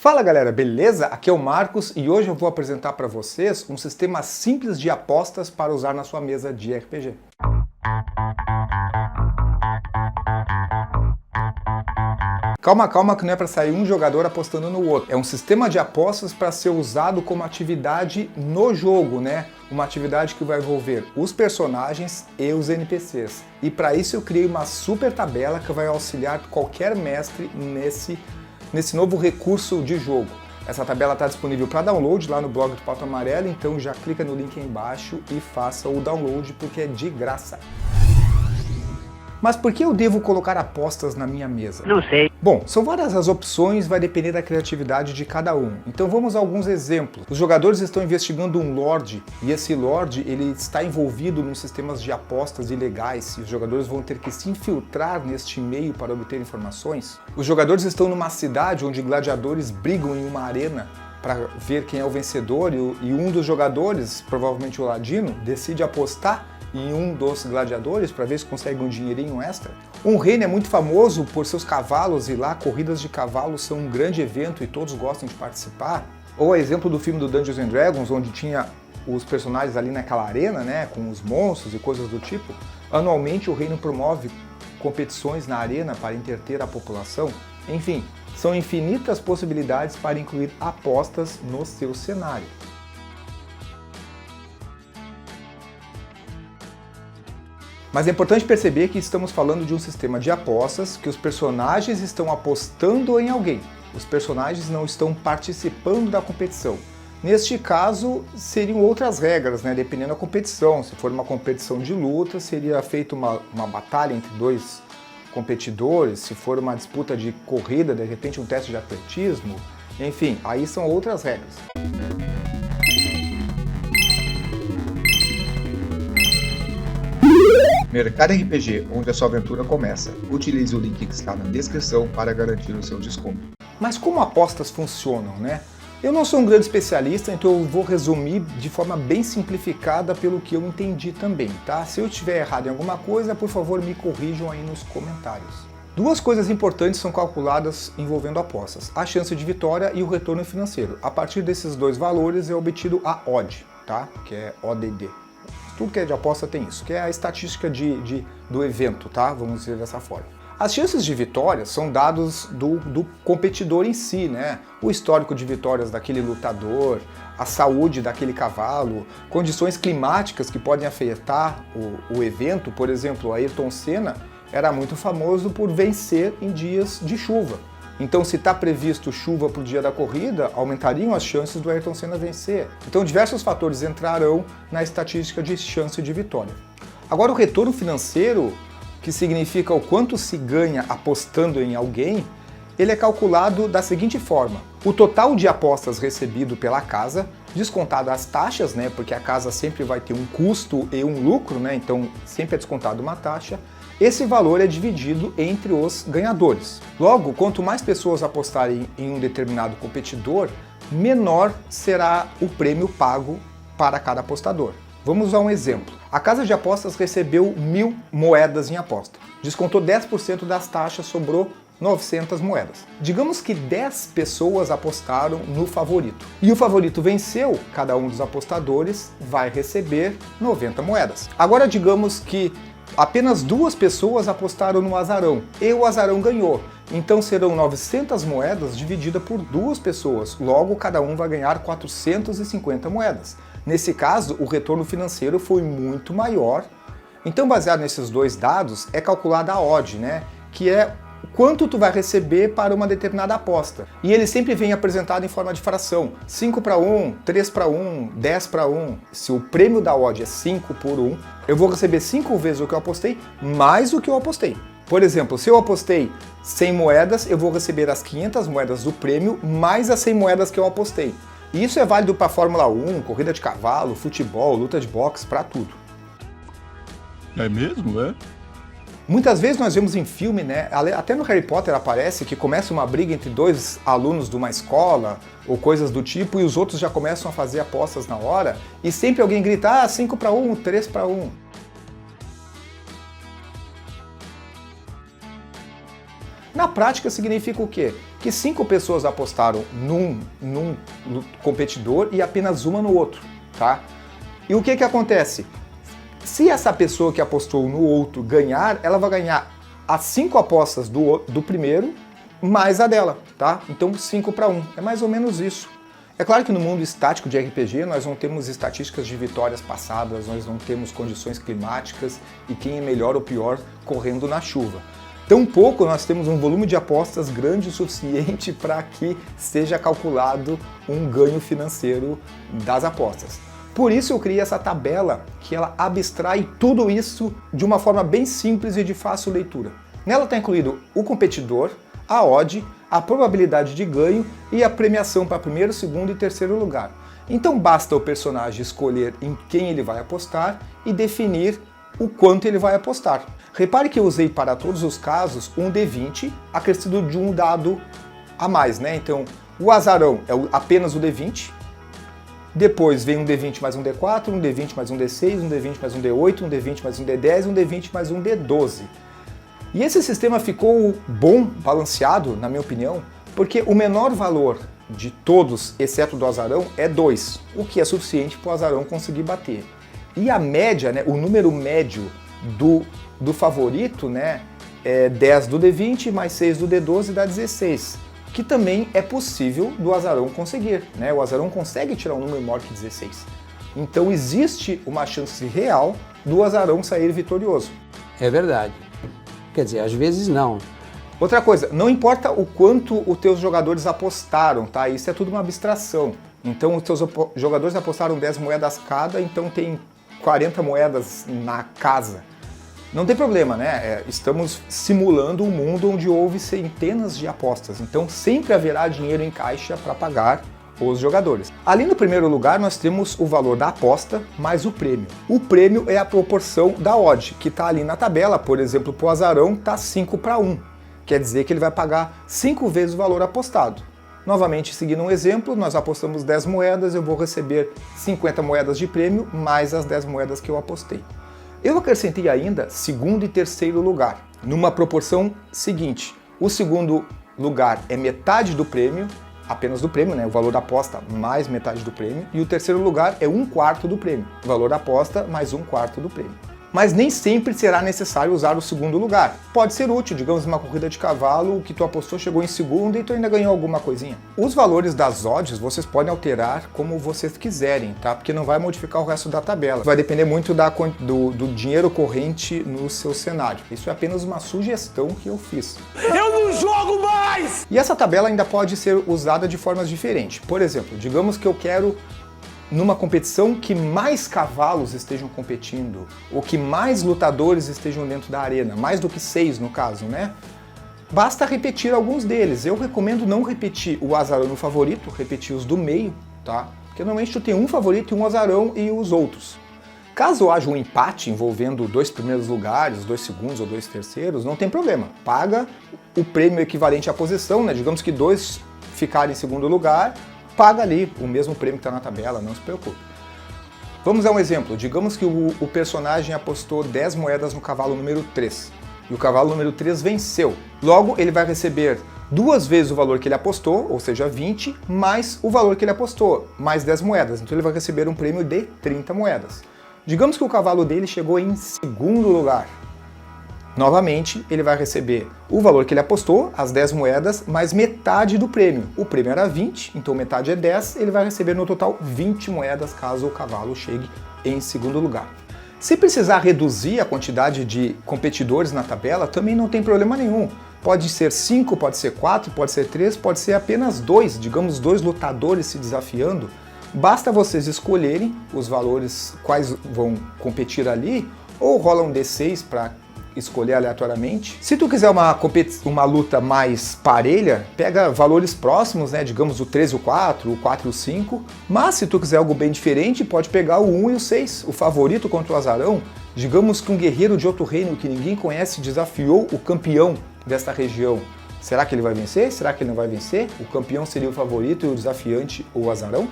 Fala galera, beleza? Aqui é o Marcos e hoje eu vou apresentar para vocês um sistema simples de apostas para usar na sua mesa de RPG. Calma que não é para sair um jogador apostando no outro. É um sistema de apostas para ser usado como atividade no jogo, né? Uma atividade que vai envolver os personagens e os NPCs. E para isso eu criei uma super tabela que vai auxiliar qualquer mestre nesse novo recurso de jogo. Essa tabela está disponível para download lá no blog do Pauta Amarela, então já clica no link aí embaixo e faça o download porque é de graça. Mas por que eu devo colocar apostas na minha mesa? Não sei. Bom, são várias as opções, vai depender da criatividade de cada um. Então vamos a alguns exemplos. Os jogadores estão investigando um lord e esse lord ele está envolvido nos sistemas de apostas ilegais e os jogadores vão ter que se infiltrar neste meio para obter informações. Os jogadores estão numa cidade onde gladiadores brigam em uma arena para ver quem é o vencedor e um dos jogadores, provavelmente o ladino, decide apostar em um dos gladiadores para ver se consegue um dinheirinho extra. Um reino é muito famoso por seus cavalos e lá corridas de cavalos são um grande evento e todos gostam de participar. Ou a exemplo do filme do Dungeons and Dragons, onde tinha os personagens ali naquela arena, né, com os monstros e coisas do tipo. Anualmente o reino promove competições na arena para entreter a população. Enfim, são infinitas possibilidades para incluir apostas no seu cenário. Mas é importante perceber que estamos falando de um sistema de apostas que os personagens estão apostando em alguém. Os personagens não estão participando da competição. Neste caso, seriam outras regras, né? Dependendo da competição. Se for uma competição de luta, seria feita uma batalha entre dois competidores. Se for uma disputa de corrida, de repente um teste de atletismo. Enfim, aí são outras regras. Mercado RPG, onde a sua aventura começa. Utilize o link que está na descrição para garantir o seu desconto. Mas como apostas funcionam, né? Eu não sou um grande especialista, então eu vou resumir de forma bem simplificada pelo que eu entendi também, tá? Se eu estiver errado em alguma coisa, por favor me corrijam aí nos comentários. Duas coisas importantes são calculadas envolvendo apostas, a chance de vitória e o retorno financeiro. A partir desses dois valores é obtido a odd, tá? Que é ODD. Tudo que é de aposta tem isso, que é a estatística do evento, tá? Vamos dizer dessa forma. As chances de vitória são dados do competidor em si, né? O histórico de vitórias daquele lutador, a saúde daquele cavalo, condições climáticas que podem afetar o evento. Por exemplo, Ayrton Senna era muito famoso por vencer em dias de chuva. Então, se está previsto chuva para o dia da corrida, aumentariam as chances do Ayrton Senna vencer. Então, diversos fatores entrarão na estatística de chance de vitória. Agora, o retorno financeiro, que significa o quanto se ganha apostando em alguém, ele é calculado da seguinte forma. O total de apostas recebido pela casa, descontado as taxas, né, porque a casa sempre vai ter um custo e um lucro, né, então sempre é descontado uma taxa. Esse valor é dividido entre os ganhadores. Logo, quanto mais pessoas apostarem em um determinado competidor, menor será o prêmio pago para cada apostador. Vamos usar um exemplo. A casa de apostas recebeu 1000 moedas em aposta. Descontou 10% das taxas, sobrou 900 moedas. Digamos que 10 pessoas apostaram no favorito. E o favorito venceu, cada um dos apostadores vai receber 90 moedas. Agora digamos que apenas 2 pessoas apostaram no azarão e o azarão ganhou. Então serão 900 moedas divididas por 2 pessoas. Logo, cada um vai ganhar 450 moedas. Nesse caso, o retorno financeiro foi muito maior. Então, baseado nesses dois dados, é calculada a odd, né? Que é quanto tu vai receber para uma determinada aposta. E ele sempre vem apresentado em forma de fração. 5 para 1, 3 para 1, 10 para 1. Se o prêmio da odd é 5 por 1, eu vou receber 5 vezes o que eu apostei, mais o que eu apostei. Por exemplo, se eu apostei 100 moedas, eu vou receber as 500 moedas do prêmio, mais as 100 moedas que eu apostei. E isso é válido para Fórmula 1, corrida de cavalo, futebol, luta de boxe, para tudo. É mesmo, é? Muitas vezes nós vemos em filme, né, até no Harry Potter aparece que começa uma briga entre 2 alunos de uma escola ou coisas do tipo e os outros já começam a fazer apostas na hora e sempre alguém grita, 5 para 1, 3 para 1. Na prática significa o quê? que 5 pessoas apostaram num competidor e apenas uma no outro, tá? E o que acontece? Se essa pessoa que apostou no outro ganhar, ela vai ganhar as 5 apostas do primeiro mais a dela, tá? Então 5-1, é mais ou menos isso. É claro que no mundo estático de RPG nós não temos estatísticas de vitórias passadas, nós não temos condições climáticas e quem é melhor ou pior correndo na chuva. Tampouco nós temos um volume de apostas grande o suficiente para que seja calculado um ganho financeiro das apostas. Por isso eu criei essa tabela que ela abstrai tudo isso de uma forma bem simples e de fácil leitura. Nela está incluído o competidor, a odd, a probabilidade de ganho e a premiação para primeiro, segundo e terceiro lugar. Então basta o personagem escolher em quem ele vai apostar e definir o quanto ele vai apostar. Repare que eu usei para todos os casos um D20 acrescido de um dado a mais, né? Então o azarão é apenas o D20, depois vem um D20 mais um D4, um D20 mais um D6, um D20 mais um D8, um D20 mais um D10, um D20 mais um D12. E esse sistema ficou bom, balanceado, na minha opinião, porque o menor valor de todos, exceto do azarão, é 2, o que é suficiente para o azarão conseguir bater. E a média, né, o número médio do favorito, né, é 10 do D20 mais 6 do D12 dá 16, que também é possível do azarão conseguir, né? O azarão consegue tirar um número maior que 16. Então existe uma chance real do azarão sair vitorioso. É verdade. Quer dizer, às vezes não. Outra coisa, não importa o quanto os teus jogadores apostaram, tá? Isso é tudo uma abstração. Então os teus jogadores apostaram 10 moedas cada, então tem 40 moedas na casa. Não tem problema, né? Estamos simulando um mundo onde houve centenas de apostas, então sempre haverá dinheiro em caixa para pagar os jogadores. Ali no primeiro lugar nós temos o valor da aposta mais o prêmio. O prêmio é a proporção da odd, que está ali na tabela, por exemplo, para o azarão está 5-1. Quer dizer que ele vai pagar 5 vezes o valor apostado. Novamente, seguindo um exemplo, nós apostamos 10 moedas, eu vou receber 50 moedas de prêmio mais as 10 moedas que eu apostei. Eu acrescentei ainda segundo e terceiro lugar, numa proporção seguinte. O segundo lugar é metade do prêmio, apenas do prêmio, né? O valor da aposta mais metade do prêmio, e o terceiro lugar é 1/4 do prêmio, o valor da aposta mais 1/4 do prêmio. Mas nem sempre será necessário usar o segundo lugar. Pode ser útil, digamos, numa corrida de cavalo, o que tu apostou chegou em segundo e tu ainda ganhou alguma coisinha. Os valores das odds vocês podem alterar como vocês quiserem, tá? Porque não vai modificar o resto da tabela. Vai depender muito do dinheiro corrente no seu cenário. Isso é apenas uma sugestão que eu fiz. Eu não jogo mais! E essa tabela ainda pode ser usada de formas diferentes. Por exemplo, digamos que eu quero numa competição que mais cavalos estejam competindo, ou que mais lutadores estejam dentro da arena, mais do que 6 no caso, né? Basta repetir alguns deles. Eu recomendo não repetir o azarão no favorito, repetir os do meio, tá? Porque normalmente tu tem um favorito e um azarão e os outros. Caso haja um empate envolvendo 2 primeiros lugares, 2 segundos ou 2 terceiros, não tem problema. Paga o prêmio equivalente à posição, né? Digamos que 2 ficarem em segundo lugar, paga ali o mesmo prêmio que está na tabela, não se preocupe. Vamos a um exemplo. Digamos que o personagem apostou 10 moedas no cavalo número 3 e o cavalo número 3 venceu. Logo, ele vai receber 2 vezes o valor que ele apostou, ou seja, 20, mais o valor que ele apostou, mais 10 moedas. Então ele vai receber um prêmio de 30 moedas. Digamos que o cavalo dele chegou em segundo lugar. Novamente, ele vai receber o valor que ele apostou, as 10 moedas, mais metade do prêmio. O prêmio era 20, então metade é 10, ele vai receber no total 20 moedas caso o cavalo chegue em segundo lugar. Se precisar reduzir a quantidade de competidores na tabela, também não tem problema nenhum. Pode ser 5, pode ser 4, pode ser 3, pode ser apenas 2, digamos 2 lutadores se desafiando. Basta vocês escolherem os valores quais vão competir ali, ou rola um D6 para escolher aleatoriamente. Se tu quiser uma luta mais parelha, pega valores próximos, né? Digamos o 3 e o 4 e o 5. Mas se tu quiser algo bem diferente, pode pegar o 1 e o 6, o favorito contra o azarão. Digamos que um guerreiro de outro reino que ninguém conhece desafiou o campeão desta região. Será que ele vai vencer? Será que ele não vai vencer? O campeão seria o favorito e o desafiante o azarão?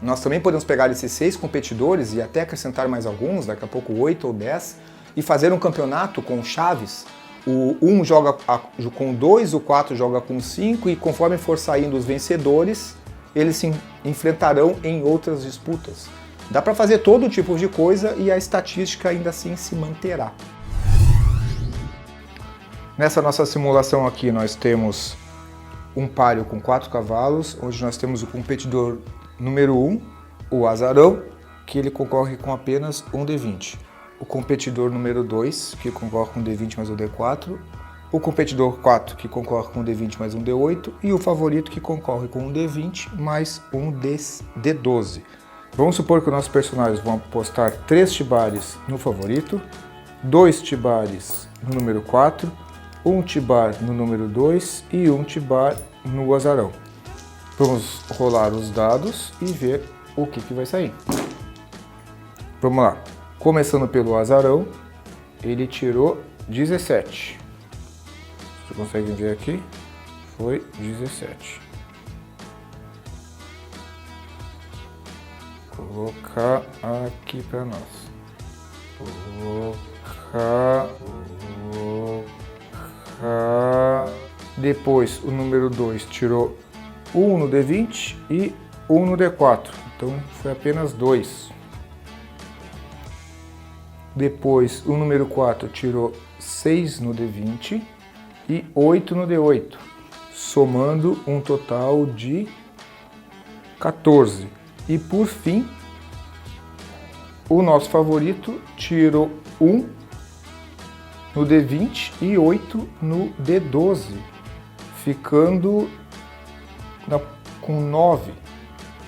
Nós também podemos pegar esses 6 competidores e até acrescentar mais alguns, daqui a pouco 8 ou 10, e fazer um campeonato com chaves, o 1 joga com 2, o 4 joga com 5 e conforme for saindo os vencedores, eles se enfrentarão em outras disputas. Dá para fazer todo tipo de coisa e a estatística ainda assim se manterá. Nessa nossa simulação aqui nós temos um páreo com 4 cavalos, onde nós temos o competidor número 1, o azarão, que ele concorre com apenas um D20. O competidor número 2, que concorre com um D20 mais um D4. O competidor 4, que concorre com um D20 mais um D8. E o favorito, que concorre com um D20 mais um D12. Vamos supor que os nossos personagens vão apostar 3 tibares no favorito, 2 tibares no número 4, 1 tibar no número 2 e 1 tibar no azarão. Vamos rolar os dados e ver o que vai sair. Vamos lá. Começando pelo azarão, ele tirou 17. Vocês conseguem ver aqui? Foi 17. Vou colocar aqui para nós. Depois o número 2 tirou 1 no D20 e 1 no D4. Então foi apenas 2. Depois o número 4 tirou 6 no D20 e 8 no D8, somando um total de 14. E por fim, o nosso favorito tirou 1 no D20 e 8 no D12, ficando com 9.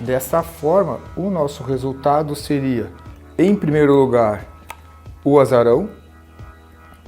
Dessa forma, o nosso resultado seria, em primeiro lugar, o azarão,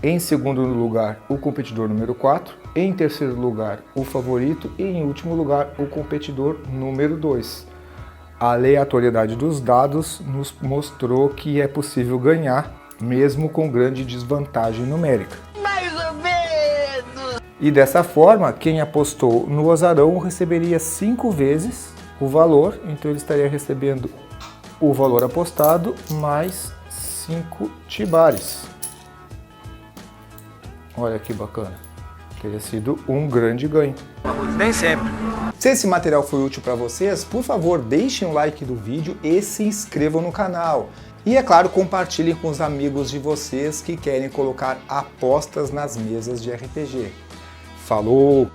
em segundo lugar, o competidor número 4, em terceiro lugar, o favorito e em último lugar, o competidor número 2. A aleatoriedade dos dados nos mostrou que é possível ganhar, mesmo com grande desvantagem numérica. Mais ou menos! E dessa forma, quem apostou no azarão receberia 5 vezes o valor, então ele estaria recebendo o valor apostado mais 5 tibares. Olha que bacana. Teria sido um grande ganho. Nem sempre. Se esse material foi útil para vocês, por favor, deixem um like do vídeo e se inscrevam no canal. E é claro, compartilhem com os amigos de vocês que querem colocar apostas nas mesas de RPG. Falou!